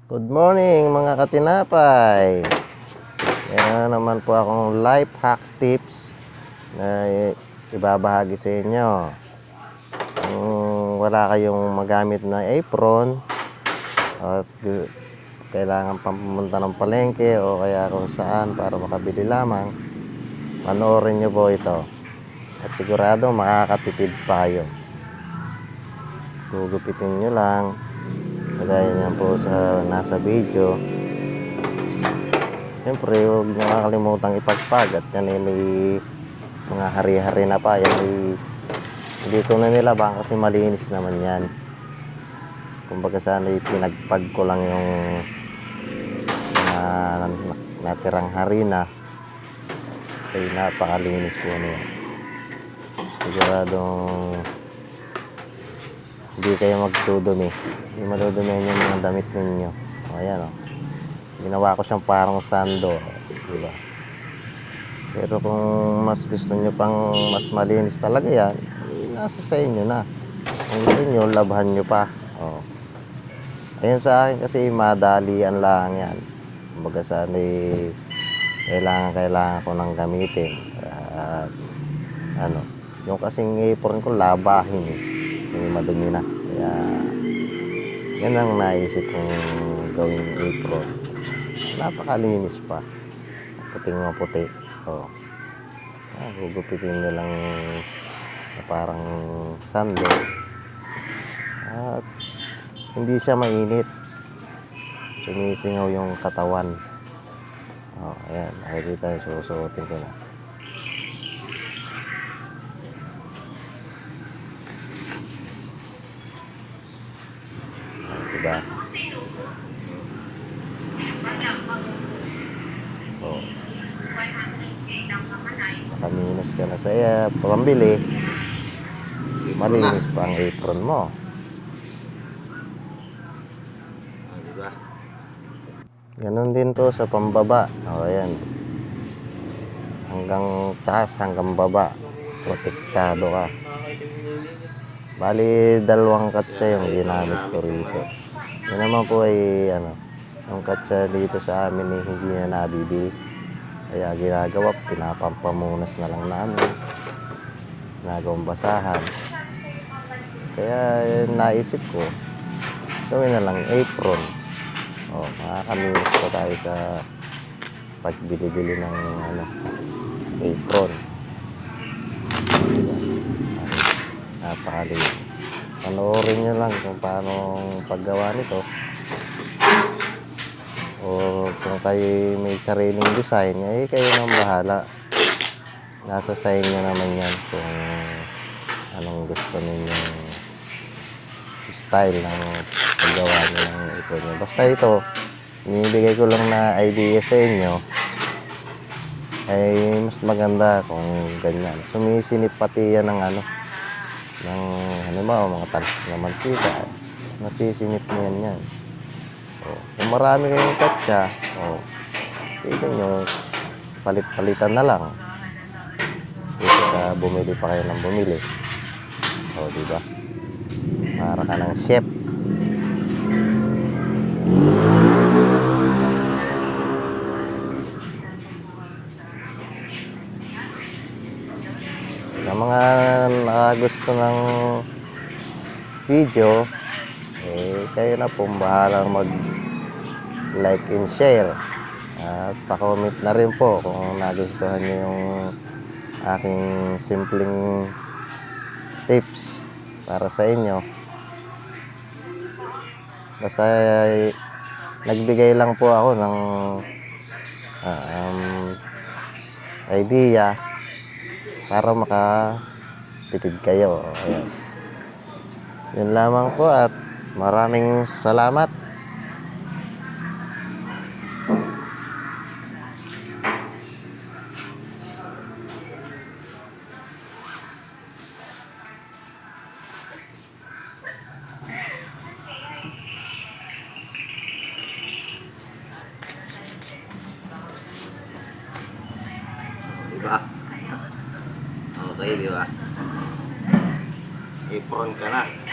Good morning mga katinapay. Yan naman po akong life hack tips na ibabahagi sa inyo. Kung wala kayong magamit na apron at kailangan pumunta ng palengke o kaya kung saan para makabili lamang, panoorin nyo po ito at sigurado makakatipid pa kayo. Gugupitin nyo lang kagaya niyan po sa nasa video. Siyempre huwag nyo kakalimutang ipagpag at yan ay may mga hari-hari na pa. Yan ay hindi ko na nilabang kasi malinis naman yan. Kumbaga sana ay pinagpag ko lang yung natirang harina. Ay napakalinis po niya. Siguradong hindi kayo magdudumi. Hindi madudumihan yung mga damit ninyo. O ayan o. Ginawa ko siyang parang sando. Diba? Pero kung mas gusto nyo pang mas malinis talaga yan, nasa sa inyo na. Kung gusto nyo, labhan nyo pa. O. Ayun sa akin kasi madalian lang yan. Kumbaga sana kailangan ko nang gamitin. At yung kasing apron ko labahin eh. Hindi madumi na. Kaya yan ang naisip kong gawing apron. Napakalinis pa. Puting maputi. So, gugupitin nyo lang na parang sando. At hindi siya mainit. Sumisingaw yung katawan. Ayan. Nakikita yung susuotin ko na. Diba? Nakaminos ka na sa pambili. Malinis pa ang apron mo. Diba? Ganon din to sa pambaba. Ayan. Hanggang taas, hanggang baba. Protektado ka. Bali, 2 katsa yung ginamit ko rito. Yan naman po ay yung katsa dito sa amin eh, hindi na nabibili. Kaya ginagawa, pinapampamunas na lang namin. Ginagawang basahan. Kaya naisip ko, gawin na lang apron. Makakaminis pa tayo sa pagbili-bili ng apron. Napakalinis. Panoorin nyo lang kung paano paggawa nito. O kung kayo may sariling design, kayo nang bahala. Nasa sa inyo naman yan kung anong gusto ninyong style ng paggawa nyo ng apron nyo. Basta ito, inibigay ko lang na idea sa inyo, ay mas maganda kung ganyan. Sumisinip pati yan ng mga talas na mantika. Masisinip mo yan. Kung marami kayong katsa, pwede nyo palit-palitan na lang. Dito sa bumili pa kayo ng bumili. Diba? Para ka ng chef. Sa mga nakagusto ng video, kayo na po bahalang mag-like and share. At pa-comment na rin po kung nagustuhan nyo yung aking simpleng tips para sa inyo. Basta nagbigay lang po ako ng idea para makatipid kayo. Ayan. Yun lamang po at maraming salamat. Diba? Okay, diba? Apron ka na.